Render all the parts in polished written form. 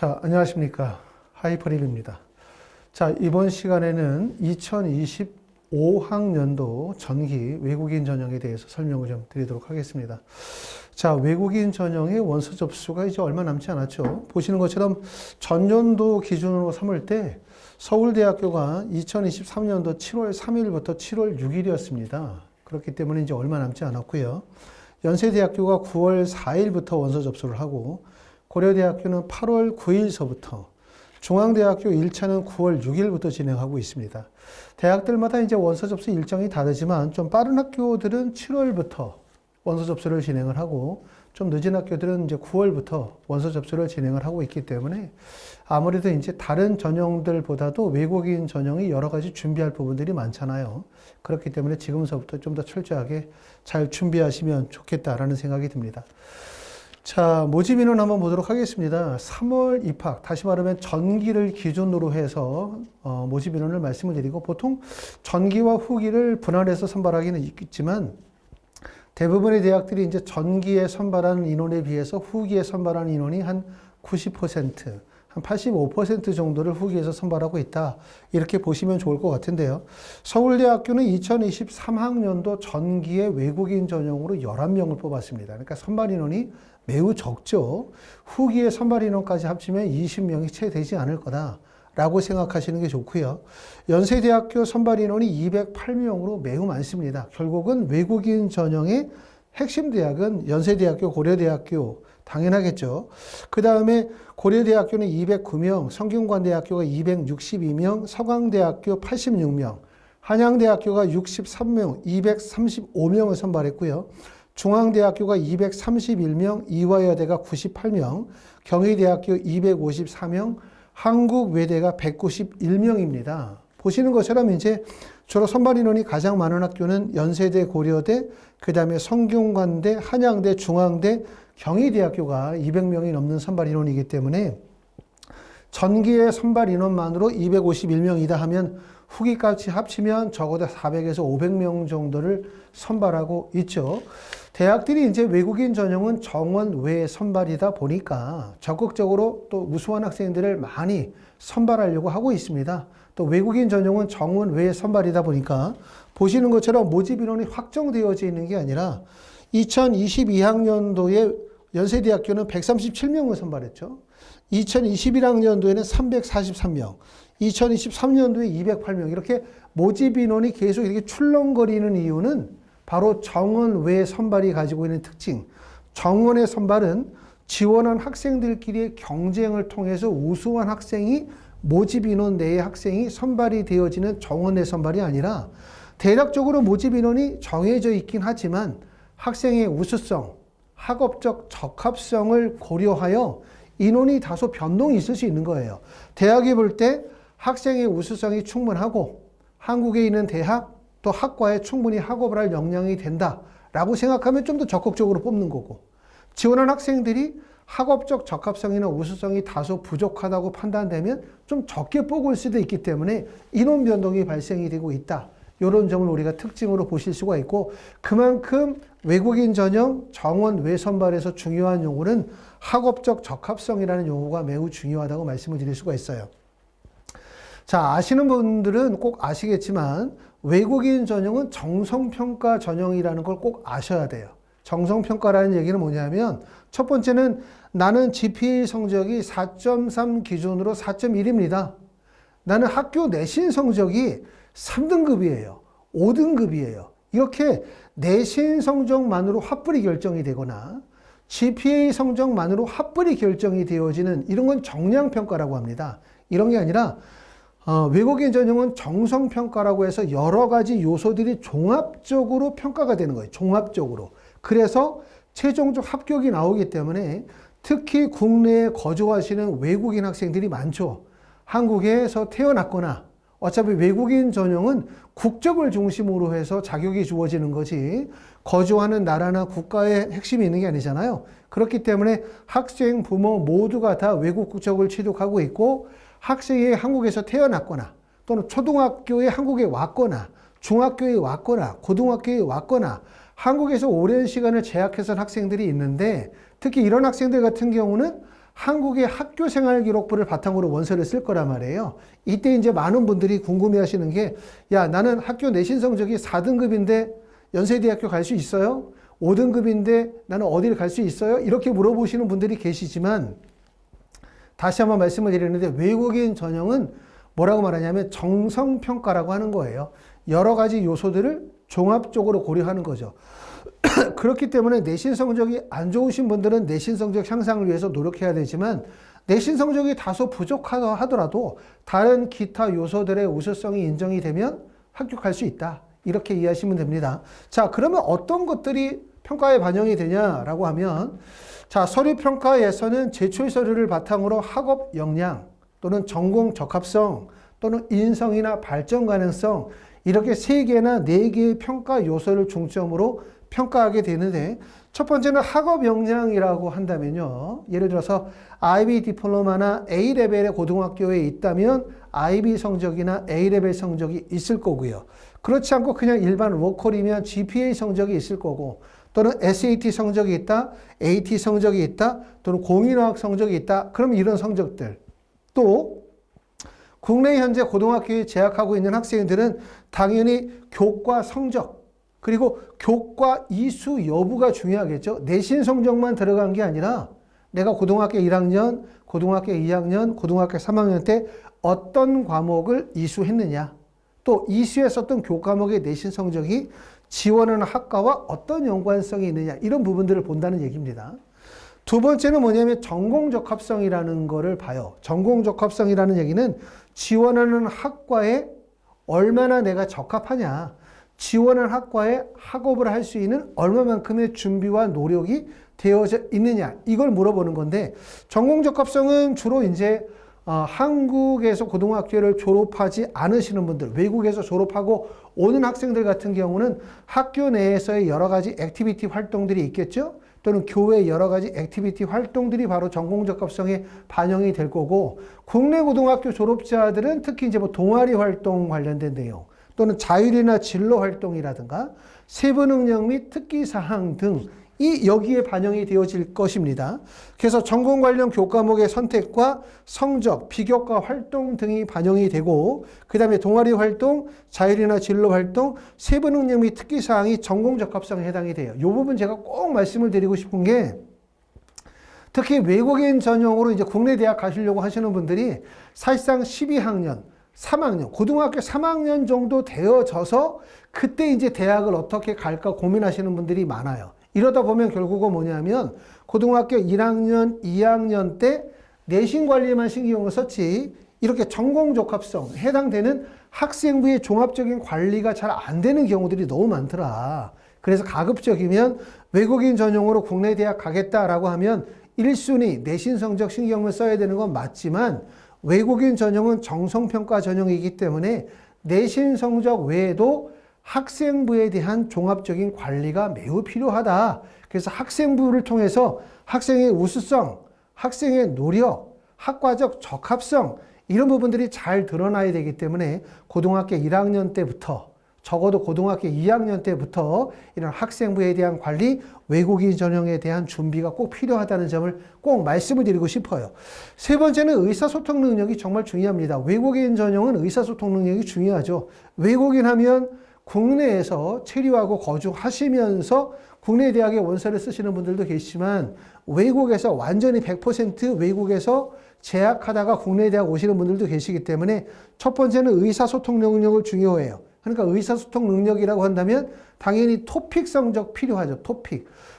자, 안녕하십니까. 하이퍼립입니다. 자, 이번 시간에는 2025학년도 전기 외국인 전형에 대해서 설명을 좀 드리도록 하겠습니다. 자, 외국인 전형의 원서 접수가 이제 얼마 남지 않았죠. 보시는 것처럼 전년도 기준으로 삼을 때 서울대학교가 2023년도 7월 3일부터 7월 6일이었습니다. 그렇기 때문에 이제 얼마 남지 않았고요. 연세대학교가 9월 4일부터 원서 접수를 하고 고려대학교는 8월 9일서부터, 중앙대학교 1차는 9월 6일부터 진행하고 있습니다. 대학들마다 이제 원서 접수 일정이 다르지만 좀 빠른 학교들은 7월부터 원서 접수를 진행을 하고 좀 늦은 학교들은 이제 9월부터 원서 접수를 진행을 하고 있기 때문에 아무래도 이제 다른 전형들보다도 외국인 전형이 여러 가지 준비할 부분들이 많잖아요. 그렇기 때문에 지금서부터 좀 더 철저하게 잘 준비하시면 좋겠다라는 생각이 듭니다. 자, 모집 인원 한번 보도록 하겠습니다. 3월 입학, 다시 말하면 전기를 기준으로 해서 모집 인원을 말씀을 드리고, 보통 전기와 후기를 분할해서 선발하기는 있겠지만 대부분의 대학들이 이제 전기에 선발하는 인원에 비해서 후기에 선발하는 인원이 한 90%, 한 85% 정도를 후기에서 선발하고 있다. 이렇게 보시면 좋을 것 같은데요. 서울대학교는 2023학년도 전기의 외국인 전형으로 11명을 뽑았습니다. 그러니까 선발 인원이 매우 적죠. 후기의 선발 인원까지 합치면 20명이 채 되지 않을 거다라고 생각하시는 게 좋고요. 연세대학교 선발 인원이 208명으로 매우 많습니다. 결국은 외국인 전형의 핵심 대학은 연세대학교, 고려대학교, 당연하겠죠. 그 다음에 고려대학교는 209명, 성균관대학교가 262명, 서강대학교 86명, 한양대학교가 63명, 235명을 선발했고요. 중앙대학교가 231명, 이화여대가 98명, 경희대학교 254명, 한국외대가 191명입니다. 보시는 것처럼 이제 주로 선발 인원이 가장 많은 학교는 연세대, 고려대, 그 다음에 성균관대, 한양대, 중앙대, 경희대학교가 200명이 넘는 선발 인원이기 때문에 전기의 선발 인원만으로 251명이다 하면 후기까지 합치면 적어도 400에서 500명 정도를 선발하고 있죠. 대학들이 이제 외국인 전형은 정원 외 선발이다 보니까 적극적으로 또 우수한 학생들을 많이 선발하려고 하고 있습니다. 또 외국인 전형은 정원 외 선발이다 보니까 보시는 것처럼 모집 인원이 확정되어져 있는 게 아니라 2022학년도에 연세대학교는 137명을 선발했죠. 2021학년도에는 343명, 2023년도에 208명, 이렇게 모집 인원이 계속 이렇게 출렁거리는 이유는 바로 정원 외 선발이 가지고 있는 특징. 정원의 선발은 지원한 학생들끼리의 경쟁을 통해서 우수한 학생이 모집 인원 내의 학생이 선발이 되어지는 정원 내 선발이 아니라 대략적으로 모집 인원이 정해져 있긴 하지만 학생의 우수성, 학업적 적합성을 고려하여 인원이 다소 변동이 있을 수 있는 거예요. 대학이 볼 때 학생의 우수성이 충분하고 한국에 있는 대학 또 학과에 충분히 학업을 할 역량이 된다라고 생각하면 좀 더 적극적으로 뽑는 거고, 지원한 학생들이 학업적 적합성이나 우수성이 다소 부족하다고 판단되면 좀 적게 뽑을 수도 있기 때문에 인원 변동이 발생이 되고 있다. 이런 점을 우리가 특징으로 보실 수가 있고, 그만큼 외국인 전형 정원 외 선발에서 중요한 용어는 학업적 적합성이라는 용어가 매우 중요하다고 말씀을 드릴 수가 있어요. 자, 아시는 분들은 꼭 아시겠지만 외국인 전형은 정성평가 전형이라는 걸 꼭 아셔야 돼요. 정성평가라는 얘기는 뭐냐면 첫 번째는 나는 GPA 성적이 4.3 기준으로 4.1입니다. 나는 학교 내신 성적이 3등급이에요. 5등급이에요. 이렇게 내신 성적만으로 합불이 결정이 되거나 GPA 성적만으로 합불이 결정이 되어지는 이런 건 정량평가라고 합니다. 이런 게 아니라 외국인 전형은 정성평가라고 해서 여러 가지 요소들이 종합적으로 평가가 되는 거예요. 종합적으로. 그래서 최종적 합격이 나오기 때문에 특히 국내에 거주하시는 외국인 학생들이 많죠. 한국에서 태어났거나 어차피 외국인 전형은 국적을 중심으로 해서 자격이 주어지는 거지 거주하는 나라나 국가의 핵심이 있는 게 아니잖아요. 그렇기 때문에 학생, 부모 모두가 다 외국 국적을 취득하고 있고 학생이 한국에서 태어났거나 또는 초등학교에 한국에 왔거나 중학교에 왔거나 고등학교에 왔거나 한국에서 오랜 시간을 재학해서 온 학생들이 있는데 특히 이런 학생들 같은 경우는 한국의 학교 생활 기록부를 바탕으로 원서를 쓸 거란 말이에요. 이때 이제 많은 분들이 궁금해 하시는 게, 야, 나는 학교 내신 성적이 4등급인데 연세대학교 갈 수 있어요? 5등급인데 나는 어디를 갈 수 있어요? 이렇게 물어보시는 분들이 계시지만, 다시 한번 말씀을 드리는데, 외국인 전형은 뭐라고 말하냐면 정성평가라고 하는 거예요. 여러 가지 요소들을 종합적으로 고려하는 거죠. 그렇기 때문에 내신 성적이 안 좋으신 분들은 내신 성적 향상을 위해서 노력해야 되지만, 내신 성적이 다소 부족하다 하더라도 다른 기타 요소들의 우수성이 인정이 되면 합격할 수 있다. 이렇게 이해하시면 됩니다. 자, 그러면 어떤 것들이 평가에 반영이 되냐라고 하면, 자, 서류평가에서는 제출 서류를 바탕으로 학업 역량 또는 전공 적합성 또는 인성이나 발전 가능성, 이렇게 3개나 4개의 평가 요소를 중점으로 평가하게 되는데, 첫 번째는 학업 역량이라고 한다면요. 예를 들어서 IB 디플로마나 A레벨의 고등학교에 있다면 IB 성적이나 A레벨 성적이 있을 거고요. 그렇지 않고 그냥 일반 로컬이면 GPA 성적이 있을 거고, 또는 SAT 성적이 있다, AT 성적이 있다, 또는 공인어학 성적이 있다. 그럼 이런 성적들. 또 국내 현재 고등학교에 재학하고 있는 학생들은 당연히 교과 성적, 그리고 교과 이수 여부가 중요하겠죠. 내신 성적만 들어간 게 아니라 내가 고등학교 1학년, 고등학교 2학년, 고등학교 3학년 때 어떤 과목을 이수했느냐, 또 이수했었던 교과목의 내신 성적이 지원하는 학과와 어떤 연관성이 있느냐, 이런 부분들을 본다는 얘기입니다. 두 번째는 뭐냐면 전공적합성이라는 거를 봐요. 전공적합성이라는 얘기는 지원하는 학과에 얼마나 내가 적합하냐, 지원하는 학과에 학업을 할 수 있는 얼마만큼의 준비와 노력이 되어져 있느냐, 이걸 물어보는 건데, 전공적합성은 주로 이제 한국에서 고등학교를 졸업하지 않으시는 분들, 외국에서 졸업하고 오는 학생들 같은 경우는 학교 내에서의 여러 가지 액티비티 활동들이 있겠죠? 또는 교회 여러 가지 액티비티 활동들이 바로 전공적합성에 반영이 될 거고, 국내 고등학교 졸업자들은 특히 이제 뭐 동아리 활동 관련된 내용, 또는 자율이나 진로 활동이라든가 세부 능력 및 특기 사항 등이 여기에 반영이 되어질 것입니다. 그래서 전공 관련 교과목의 선택과 성적, 비교과 활동 등이 반영이 되고, 그 다음에 동아리 활동, 자율이나 진로 활동, 세부 능력 및 특기 사항이 전공 적합성에 해당이 돼요. 이 부분 제가 꼭 말씀을 드리고 싶은 게, 특히 외국인 전형으로 이제 국내 대학 가시려고 하시는 분들이 사실상 12학년, 3학년, 고등학교 3학년 정도 되어져서 그때 이제 대학을 어떻게 갈까 고민하시는 분들이 많아요. 이러다 보면 결국은 뭐냐면 고등학교 1학년, 2학년 때 내신 관리만 신경을 썼지, 이렇게 전공 적합성 해당되는 학생부의 종합적인 관리가 잘 안 되는 경우들이 너무 많더라. 그래서 가급적이면 외국인 전형으로 국내 대학 가겠다라고 하면 1순위 내신 성적 신경을 써야 되는 건 맞지만, 외국인 전형은 정성평가 전형이기 때문에 내신 성적 외에도 학생부에 대한 종합적인 관리가 매우 필요하다. 그래서 학생부를 통해서 학생의 우수성, 학생의 노력, 학과적 적합성, 이런 부분들이 잘 드러나야 되기 때문에 고등학교 1학년 때부터, 적어도 고등학교 2학년 때부터 이런 학생부에 대한 관리, 외국인 전형에 대한 준비가 꼭 필요하다는 점을 꼭 말씀을 드리고 싶어요. 세 번째는 의사소통 능력이 정말 중요합니다. 외국인 전형은 의사소통 능력이 중요하죠. 외국인 하면 국내에서 체류하고 거주하시면서 국내 대학에 원서를 쓰시는 분들도 계시지만, 외국에서 완전히 100% 외국에서 재학하다가 국내 대학 오시는 분들도 계시기 때문에 첫 번째는 의사소통 능력을 중요해요. 그러니까 의사소통 능력이라고 한다면 당연히 토픽 성적 필요하죠.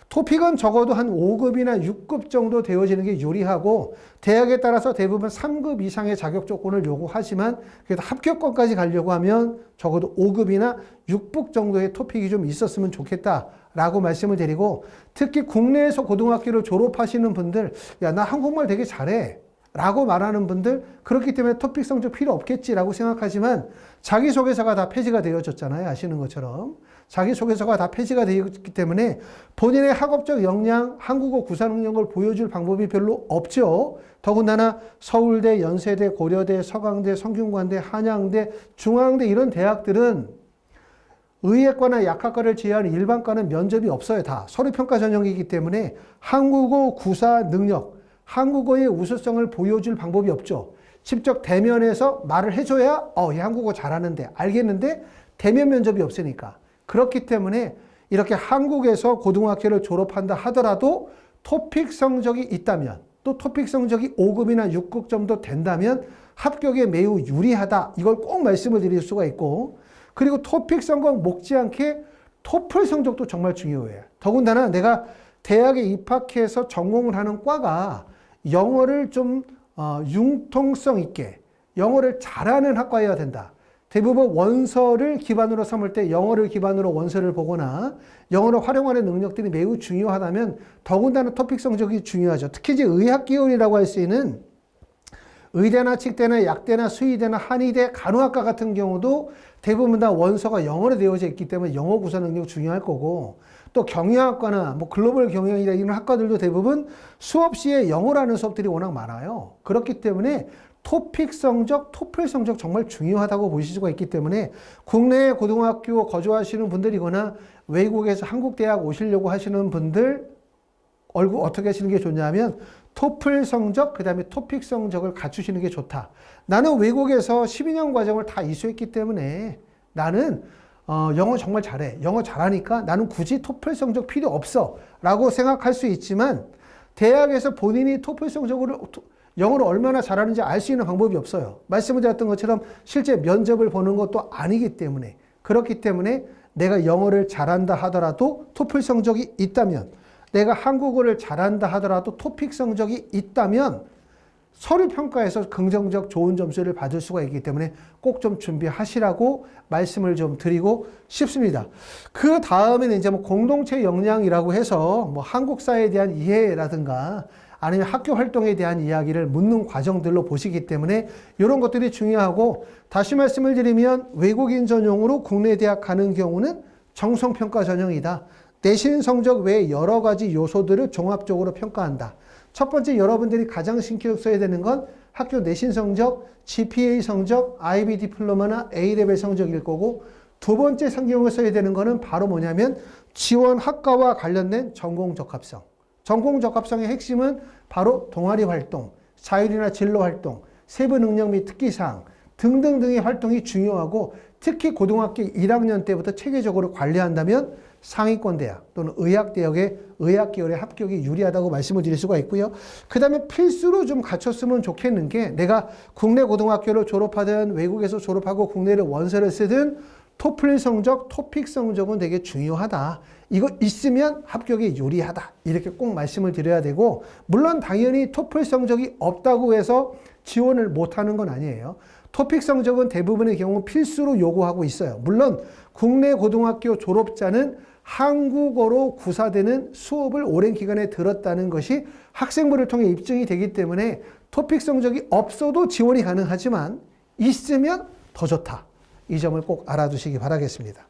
토픽은 적어도 한 5급이나 6급 정도 되어지는 게 유리하고, 대학에 따라서 대부분 3급 이상의 자격 조건을 요구하지만, 그래도 합격권까지 가려고 하면 적어도 5급이나 6급 정도의 토픽이 좀 있었으면 좋겠다라고 말씀을 드리고, 특히 국내에서 고등학교를 졸업하시는 분들, 야, 나 한국말 되게 잘해 라고 말하는 분들, 그렇기 때문에 토픽 성적 필요 없겠지라고 생각하지만, 자기소개서가 다 폐지가 되어졌잖아요. 아시는 것처럼. 자기소개서가 다 폐지가 되었기 때문에 본인의 학업적 역량, 한국어 구사 능력을 보여줄 방법이 별로 없죠. 더군다나 서울대, 연세대, 고려대, 서강대, 성균관대, 한양대, 중앙대 이런 대학들은 의예과나 약학과를 제외한 일반과는 면접이 없어요. 다 서류평가 전형이기 때문에 한국어 구사 능력, 한국어의 우수성을 보여줄 방법이 없죠. 직접 대면에서 말을 해줘야 얘 한국어 잘하는데 알겠는데 대면 면접이 없으니까. 그렇기 때문에 이렇게 한국에서 고등학교를 졸업한다 하더라도 토픽 성적이 있다면 또 토픽 성적이 5급이나 6급 정도 된다면 합격에 매우 유리하다. 이걸 꼭 말씀을 드릴 수가 있고 그리고 토픽 성적 못지않게 토플 성적도 정말 중요해요. 더군다나 내가 대학에 입학해서 전공을 하는 과가 영어를 좀 융통성 있게 영어를 잘하는 학과여야 된다. 대부분 원서를 기반으로 삼을 때 영어를 기반으로 원서를 보거나 영어를 활용하는 능력들이 매우 중요하다면 더군다나 토픽 성적이 중요하죠. 특히 이제 의학 계열이라고 할 수 있는 의대나 칙대나 약대나 수의대나 한의대, 간호학과 같은 경우도 대부분 다 원서가 영어로 되어져 있기 때문에 영어 구사 능력 중요할 거고 또 경영학과나 뭐 글로벌 경영이나 이런 학과들도 대부분 수업 시에 영어라는 수업들이 워낙 많아요. 그렇기 때문에 토픽 성적, 토플 성적 정말 중요하다고 보실 수가 있기 때문에 국내에 고등학교 거주하시는 분들이거나 외국에서 한국 대학 오시려고 하시는 분들 얼굴 어떻게 하시는 게 좋냐면 토플 성적, 그 다음에 토픽 성적을 갖추시는 게 좋다. 나는 외국에서 12년 과정을 다 이수했기 때문에 나는 영어 정말 잘해. 영어 잘하니까 나는 굳이 토플 성적 필요 없어. 라고 생각할 수 있지만 대학에서 본인이 토플 성적으로 영어를 얼마나 잘하는지 알 수 있는 방법이 없어요. 말씀을 드렸던 것처럼 실제 면접을 보는 것도 아니기 때문에 그렇기 때문에 내가 영어를 잘한다 하더라도 토플 성적이 있다면 내가 한국어를 잘한다 하더라도 토픽 성적이 있다면 서류 평가에서 긍정적 좋은 점수를 받을 수가 있기 때문에 꼭 좀 준비하시라고 말씀을 좀 드리고 싶습니다. 그 다음에는 이제 뭐 공동체 역량이라고 해서 뭐 한국사에 대한 이해라든가 아니면 학교 활동에 대한 이야기를 묻는 과정들로 보시기 때문에 이런 것들이 중요하고 다시 말씀을 드리면 외국인 전용으로 국내 대학 가는 경우는 정성평가 전형이다. 내신 성적 외에 여러 가지 요소들을 종합적으로 평가한다. 첫 번째 여러분들이 가장 신경 써야 되는 건 학교 내신 성적, GPA 성적, IB 디플로마나 A레벨 성적일 거고 두 번째 신경을 써야 되는 거는 바로 뭐냐면 지원 학과와 관련된 전공 적합성. 전공 적합성의 핵심은 바로 동아리 활동, 자율이나 진로 활동, 세부 능력 및 특기사항 등등등의 활동이 중요하고 특히 고등학교 1학년 때부터 체계적으로 관리한다면 상위권 대학 또는 의학대학의 의학계열의 합격이 유리하다고 말씀을 드릴 수가 있고요. 그 다음에 필수로 좀 갖췄으면 좋겠는 게 내가 국내 고등학교를 졸업하든 외국에서 졸업하고 국내를 원서를 쓰든 토플 성적, 토픽 성적은 되게 중요하다. 이거 있으면 합격에 유리하다. 이렇게 꼭 말씀을 드려야 되고 물론 당연히 토플 성적이 없다고 해서 지원을 못하는 건 아니에요. 토픽 성적은 대부분의 경우 필수로 요구하고 있어요. 물론 국내 고등학교 졸업자는 한국어로 구사되는 수업을 오랜 기간에 들었다는 것이 학생부를 통해 입증이 되기 때문에 토픽 성적이 없어도 지원이 가능하지만 있으면 더 좋다. 이 점을 꼭 알아두시기 바라겠습니다.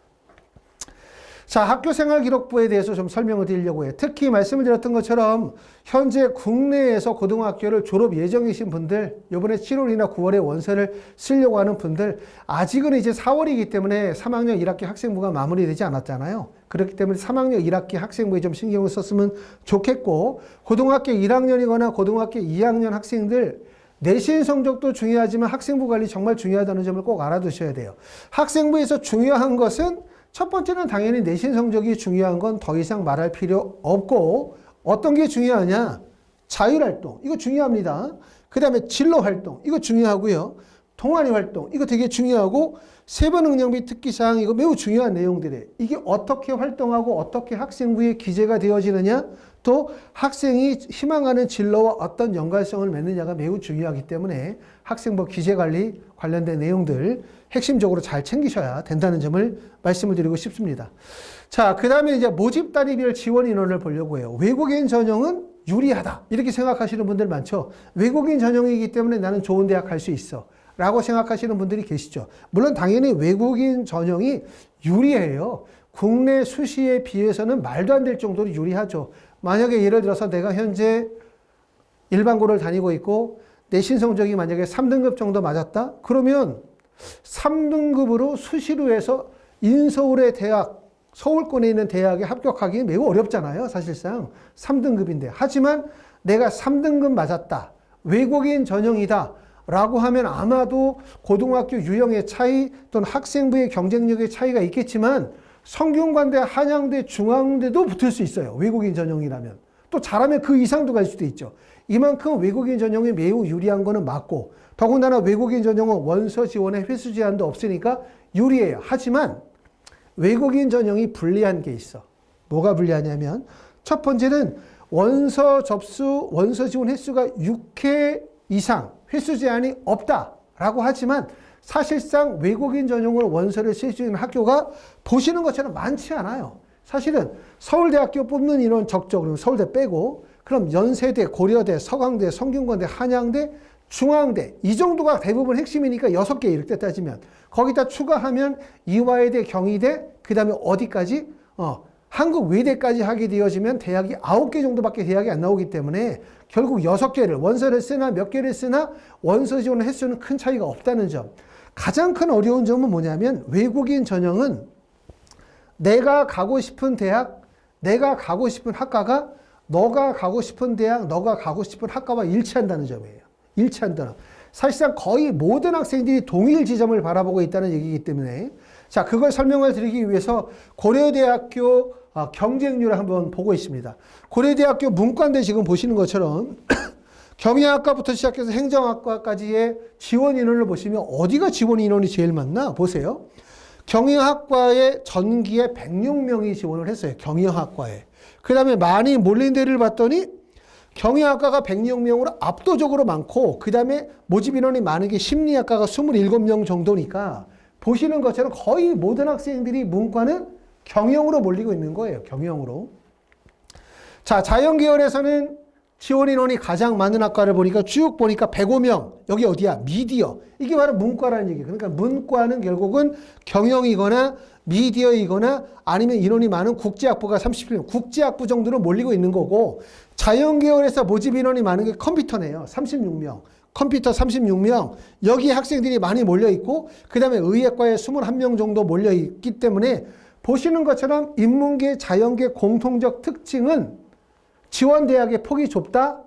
자, 학교생활기록부에 대해서 좀 설명을 드리려고 해요. 특히 말씀을 드렸던 것처럼 현재 국내에서 고등학교를 졸업 예정이신 분들, 이번에 7월이나 9월에 원서를 쓰려고 하는 분들, 아직은 이제 4월이기 때문에 3학년 1학기 학생부가 마무리되지 않았잖아요. 그렇기 때문에 3학년 1학기 학생부에 좀 신경을 썼으면 좋겠고, 고등학교 1학년이거나 고등학교 2학년 학생들, 내신 성적도 중요하지만 학생부 관리 정말 중요하다는 점을 꼭 알아두셔야 돼요. 학생부에서 중요한 것은 첫 번째는 당연히 내신 성적이 중요한 건 더 이상 말할 필요 없고 어떤 게 중요하냐? 자율활동 이거 중요합니다. 그 다음에 진로활동 이거 중요하고요. 동아리 활동 이거 되게 중요하고 세부 능력 및 특기사항 이거 매우 중요한 내용들이에요. 이게 어떻게 활동하고 어떻게 학생부에 기재가 되어지느냐 또 학생이 희망하는 진로와 어떤 연관성을 맺느냐가 매우 중요하기 때문에 학생부 기재관리 관련된 내용들 핵심적으로 잘 챙기셔야 된다는 점을 말씀을 드리고 싶습니다. 자, 그 다음에 이제 모집 단위별 지원 인원을 보려고 해요. 외국인 전형은 유리하다. 이렇게 생각하시는 분들 많죠. 외국인 전형이기 때문에 나는 좋은 대학 갈 수 있어. 라고 생각하시는 분들이 계시죠. 물론 당연히 외국인 전형이 유리해요. 국내 수시에 비해서는 말도 안 될 정도로 유리하죠. 만약에 예를 들어서 내가 현재 일반고를 다니고 있고 내신 성적이 만약에 3등급 정도 맞았다? 그러면 3등급으로 수시로 해서 인서울의 대학, 서울권에 있는 대학에 합격하기 매우 어렵잖아요. 사실상 3등급인데. 하지만 내가 3등급 맞았다. 외국인 전형이다. 라고 하면 아마도 고등학교 유형의 차이 또는 학생부의 경쟁력의 차이가 있겠지만 성균관대, 한양대, 중앙대도 붙을 수 있어요. 외국인 전형이라면. 또 잘하면 그 이상도 갈 수도 있죠. 이만큼 외국인 전형이 매우 유리한 거는 맞고 더군다나 외국인 전형은 원서 지원에 회수 제한도 없으니까 유리해요. 하지만 외국인 전형이 불리한 게 있어. 뭐가 불리하냐면 첫 번째는 원서 접수, 원서 지원 횟수가 6회 이상 횟수 제한이 없다라고 하지만 사실상 외국인 전형으로 원서를 쓸 수 있는 학교가 보시는 것처럼 많지 않아요. 사실은 서울대학교 뽑는 인원 적죠. 서울대 빼고 그럼 연세대, 고려대, 서강대, 성균관대, 한양대, 중앙대 이 정도가 대부분 핵심이니까 6개 이렇게 따지면 거기다 추가하면 이화여대, 경희대 그 다음에 어디까지? 한국 외대까지 하게 되어지면 대학이 9개 정도밖에 대학이 안 나오기 때문에 결국 6개를 원서를 쓰나 몇 개를 쓰나 원서 지원 횟수는 큰 차이가 없다는 점. 가장 큰 어려운 점은 뭐냐면 외국인 전형은 내가 가고 싶은 대학, 내가 가고 싶은 학과가 너가 가고 싶은 대학, 너가 가고 싶은 학과와 일치한다는 점이에요. 일치한다는. 사실상 거의 모든 학생들이 동일 지점을 바라보고 있다는 얘기이기 때문에 자, 그걸 설명을 드리기 위해서 고려대학교 경쟁률을 한번 보고 있습니다. 고려대학교 문과인데 지금 보시는 것처럼 경영학과부터 시작해서 행정학과까지의 지원 인원을 보시면 어디가 지원 인원이 제일 많나 보세요. 경영학과에 전기에 106명이 지원을 했어요. 경영학과에. 그 다음에 많이 몰린 데를 봤더니 경영학과가 106명으로 압도적으로 많고 그 다음에 모집 인원이 많은 게 심리학과가 27명 정도니까 보시는 것처럼 거의 모든 학생들이 문과는 경영으로 몰리고 있는 거예요. 경영으로. 자, 자연계열에서는 지원 인원이 가장 많은 학과를 보니까 쭉 보니까 105명. 여기 어디야? 미디어. 이게 바로 문과라는 얘기예요. 그러니까 문과는 결국은 경영이거나 미디어이거나 아니면 인원이 많은 국제학부가 37명. 국제학부 정도로 몰리고 있는 거고 자연계열에서 모집 인원이 많은 게 컴퓨터네요. 36명. 컴퓨터 36명. 여기 학생들이 많이 몰려있고 그 다음에 의예과에 21명 정도 몰려있기 때문에 보시는 것처럼 인문계, 자연계 공통적 특징은 지원 대학의 폭이 좁다.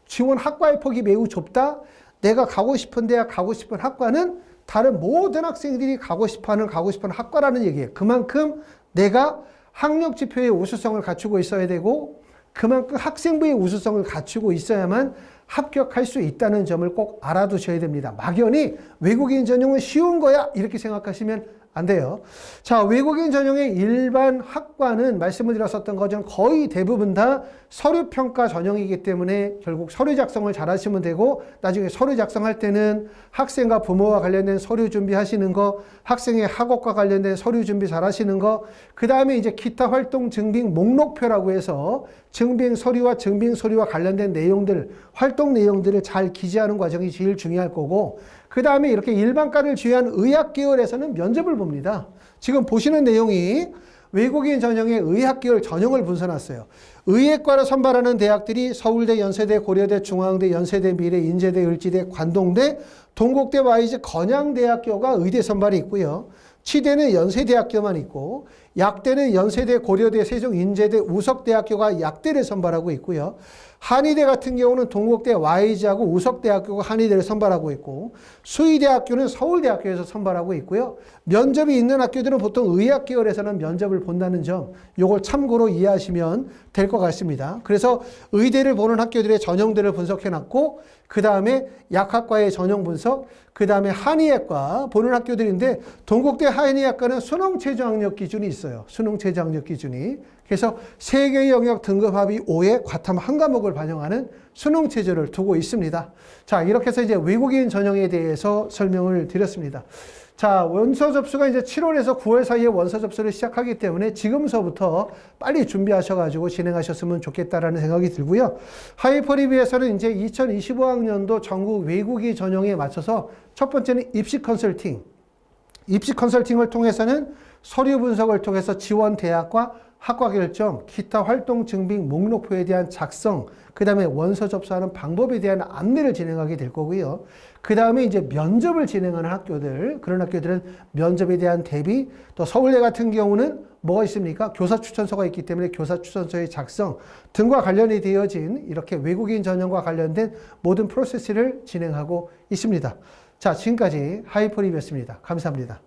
지원 학과의 폭이 매우 좁다. 내가 가고 싶은 대학, 가고 싶은 학과는 다른 모든 학생들이 가고 싶어하는 학과라는 얘기예요. 그만큼 내가 학력 지표의 우수성을 갖추고 있어야 되고 그만큼 학생부의 우수성을 갖추고 있어야만 합격할 수 있다는 점을 꼭 알아두셔야 됩니다. 막연히 외국인 전형은 쉬운 거야 이렇게 생각하시면 안 돼요. 자, 외국인 전형의 일반 학과는 말씀을 드렸었던 것처럼 거의 대부분 다 서류평가 전형이기 때문에 결국 서류 작성을 잘 하시면 되고 나중에 서류 작성할 때는 학생과 부모와 관련된 서류 준비하시는 거, 학생의 학업과 관련된 서류 준비 잘 하시는 거, 그 다음에 이제 기타 활동 증빙 목록표라고 해서 증빙 서류와 관련된 내용들, 활동 내용들을 잘 기재하는 과정이 제일 중요할 거고 그 다음에 이렇게 일반과를 제외한 의학 계열에서는 면접을 봅니다. 지금 보시는 내용이 외국인 전형의 의학 계열 전형을 분석했어요. 의예과로 선발하는 대학들이 서울대, 연세대, 고려대, 중앙대, 연세대, 미래, 인제대, 을지대, 관동대, 동국대, YG, 건양대학교가 의대 선발이 있고요. 치대는 연세대학교만 있고 약대는 연세대, 고려대, 세종, 인제대, 우석대학교가 약대를 선발하고 있고요. 한의대 같은 경우는 동국대, YG하고 우석대학교가 한의대를 선발하고 있고 수의대학교는 서울대학교에서 선발하고 있고요. 면접이 있는 학교들은 보통 의학 계열에서는 면접을 본다는 점 이걸 참고로 이해하시면 될 것 같습니다. 그래서 의대를 보는 학교들의 전형들을 분석해놨고 그 다음에 약학과의 전형 분석, 그 다음에 한의학과 보는 학교들인데 동국대 한의학과는 수능 최저 학력 기준이 있어요. 수능 최저 학력 기준이. 그래서 3개의 영역 등급 합의 5에 과탐 한 과목을 반영하는 수능 체제를 두고 있습니다. 자, 이렇게 해서 이제 외국인 전형에 대해서 설명을 드렸습니다. 자, 원서 접수가 이제 7월에서 9월 사이에 원서 접수를 시작하기 때문에 지금서부터 빨리 준비하셔가지고 진행하셨으면 좋겠다라는 생각이 들고요. 하이퍼리뷰에서는 이제 2025학년도 전국 외국인 전형에 맞춰서 첫 번째는 입시 컨설팅. 입시 컨설팅을 통해서는 서류 분석을 통해서 지원 대학과 학과 결정, 기타 활동 증빙 목록표에 대한 작성, 그 다음에 원서 접수하는 방법에 대한 안내를 진행하게 될 거고요. 그 다음에 이제 면접을 진행하는 학교들, 그런 학교들은 면접에 대한 대비, 또 서울대 같은 경우는 뭐가 있습니까? 교사 추천서가 있기 때문에 교사 추천서의 작성 등과 관련이 되어진 이렇게 외국인 전형과 관련된 모든 프로세스를 진행하고 있습니다. 자, 지금까지 하이퍼립이었습니다. 감사합니다.